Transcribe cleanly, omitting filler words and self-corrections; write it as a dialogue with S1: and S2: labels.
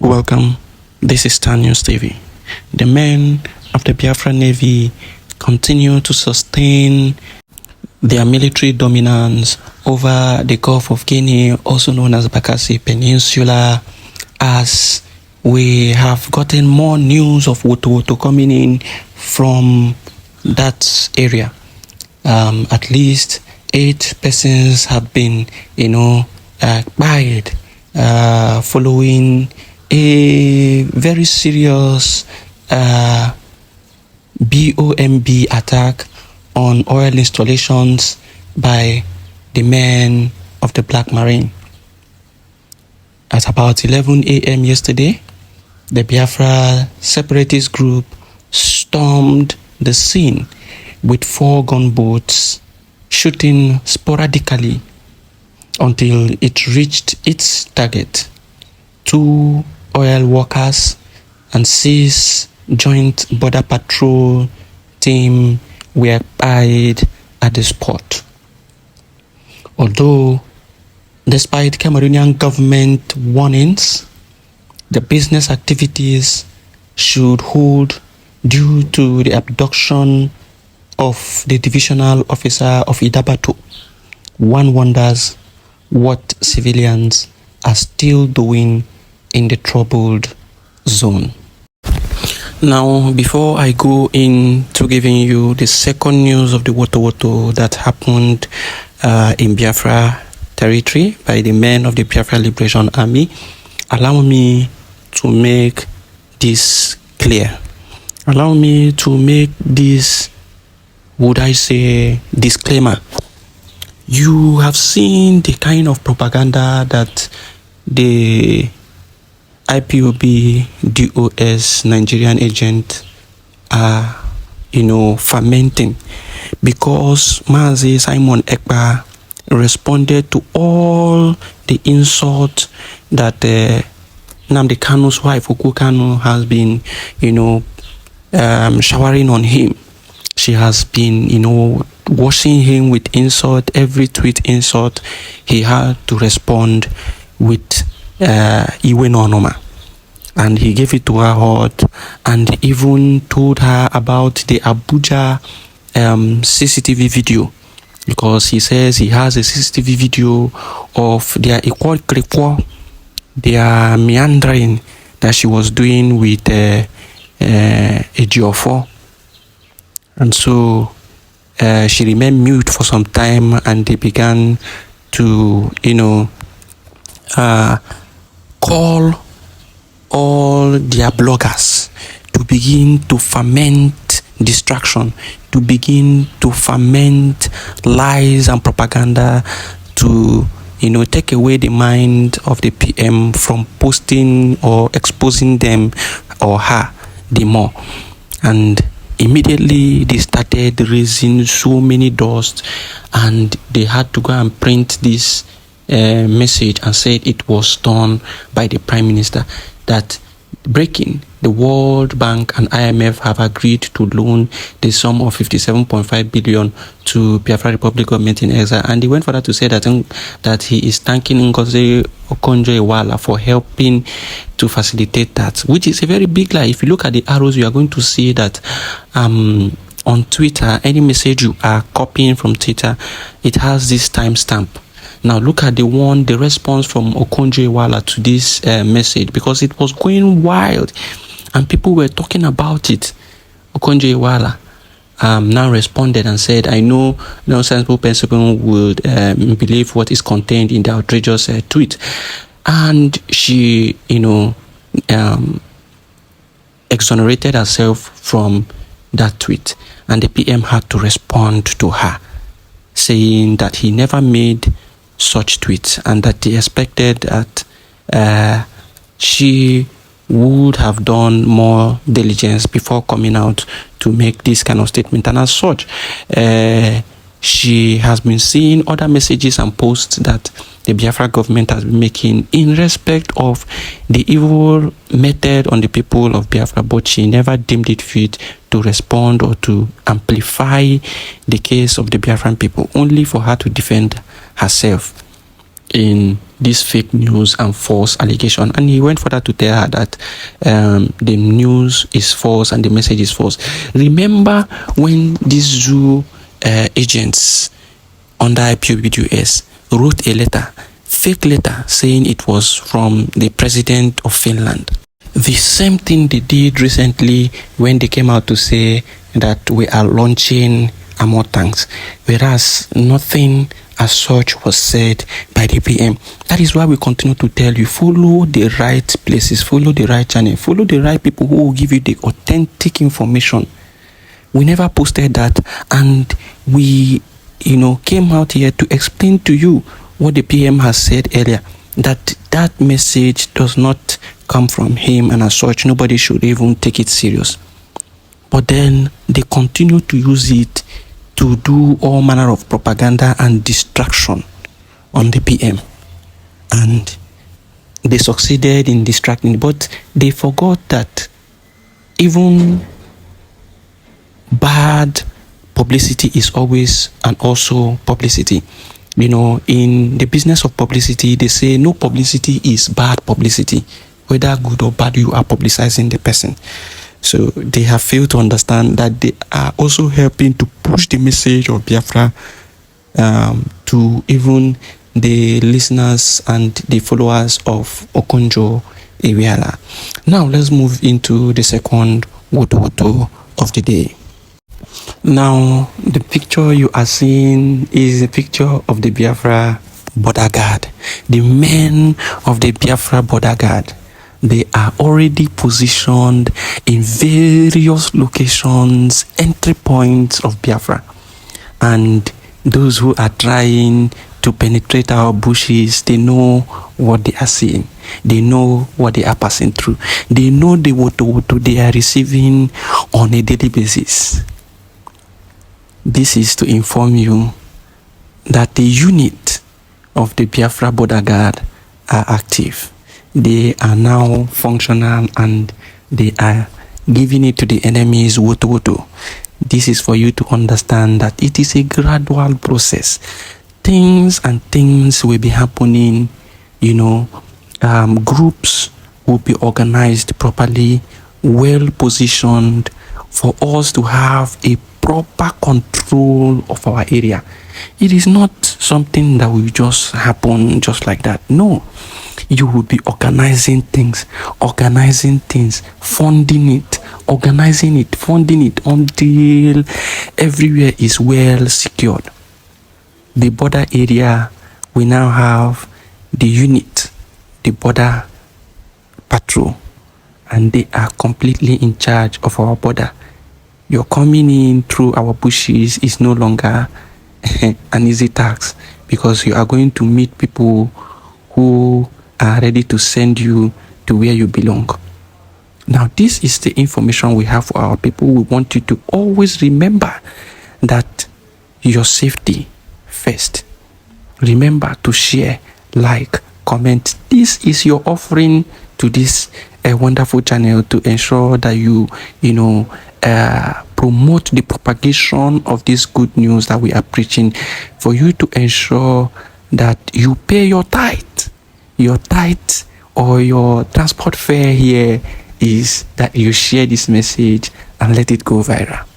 S1: Welcome. This is Star News TV. The men of the Biafra Navy continue to sustain their military dominance over the Gulf of Guinea, also known as Bakassi Peninsula, as we have gotten more news of Woto coming in from that area. At least 8 persons have been, Kpaid, following a very serious BOMB attack on oil installations by the men of the Black Marine. At about 11 a.m. yesterday, the Biafra separatist group stormed the scene with 4 gunboats, shooting sporadically until it reached its target. 2 oil workers and 6 joint border patrol team were Kpaid at the spot. Although, despite Cameroonian government warnings, the business activities should hold due to the abduction of the divisional officer of Idabato, one wonders what civilians are still doing in the troubled zone. Now, before I go into giving you the second news of the Woto that happened in Biafra territory by the men of the Biafra Liberation Army, allow me to make this clear. Allow me to make this, disclaimer. You have seen the kind of propaganda that the IPOB DOS Nigerian agent are, fermenting, because Mazi Simon Ekpa responded to all the insults that Nnamdi Kanu's wife, Uku Kanu, has been, showering on him. She has been, washing him with insult. Every tweet insult, he had to respond with Iwe no Onoma. And he gave it to her hot, and even told her about the Abuja CCTV video, because he says he has a CCTV video of their their meandering that she was doing with a Geofor. And so she remained mute for some time, and they began to, call all their bloggers to begin to ferment distraction, to begin to ferment lies and propaganda, to take away the mind of the PM from posting or exposing them or her the more. And immediately they started raising so many dust, and they had to go and print this message and said it was done by the Prime Minister. That breaking, the World Bank and IMF have agreed to loan the sum of 57.5 billion to Biafra Republic government in exile. And he went further to say that he is thanking Ngozi Okonjo-Iweala for helping to facilitate that, which is a very big lie. If you look at the arrows, you are going to see that on Twitter, any message you are copying from Twitter, it has this timestamp. Now look at the response from Okonjo-Iweala to this message, because it was going wild and people were talking about it. Okonjo-Iweala now responded and said, I know no sensible person would believe what is contained in the outrageous tweet. And she, exonerated herself from that tweet. And the PM had to respond to her, saying that he never made such tweets, and that they expected that she would have done more diligence before coming out to make this kind of statement. And as such, she has been seeing other messages and posts that the Biafra government has been making in respect of the evil method on the people of Biafra, but she never deemed it fit to respond or to amplify the case of the Biafran people, only for her to defend herself in this fake news and false allegation. And he went further to tell her that the news is false and the message is false. Remember when these zoo agents under IPOBWS wrote a letter, fake letter, saying it was from the president of Finland. The same thing they did recently when they came out to say that we are launching armor tanks, whereas nothing as such was said by the PM. That is why we continue to tell you, follow the right places, follow the right channel, follow the right people who will give you the authentic information. We never posted that, and we came out here to explain to you what the PM has said earlier, that that message does not come from him, and as such nobody should even take it serious. But then they continue to use it to do all manner of propaganda and distraction on the PM, and they succeeded in distracting, but they forgot that even bad publicity is always and also publicity. In the business of publicity, they say no publicity is bad publicity. Whether good or bad, you are publicizing the person. So they have failed to understand that they are also helping to push the message of Biafra to even the listeners and the followers of Okonjo Iweala. Now let's move into the second Woto of the day. Now the picture you are seeing is a picture of the Biafra border guard. The men of the Biafra border guard, they are already positioned in various locations, entry points of Biafra. And those who are trying to penetrate our bushes, they know what they are seeing. They know what they are passing through. They know the Woto they are receiving on a daily basis. This is to inform you that the unit of the Biafra border guard are active. They are now functional and they are giving it to the enemies Woto. This is for you to understand that it is a gradual process. Things will be happening, groups will be organized properly, well positioned for us to have a proper control of our area. It is not something that will just happen just like that. No, you will be organizing things, funding it, funding it until everywhere is well secured. The border area, we now have the unit, the border patrol, and they are completely in charge of our border. Your coming in through our bushes is no longer an easy task, because you are going to meet people who are ready to send you to where you belong. Now, this is the information we have for our people. We want you to always remember that your safety first. Remember to share, like, comment. This is your offering to this wonderful channel to ensure that you promote the propagation of this good news that we are preaching, for you to ensure that you pay your tithe. Your tithe or your transport fare here is that you share this message and let it go viral.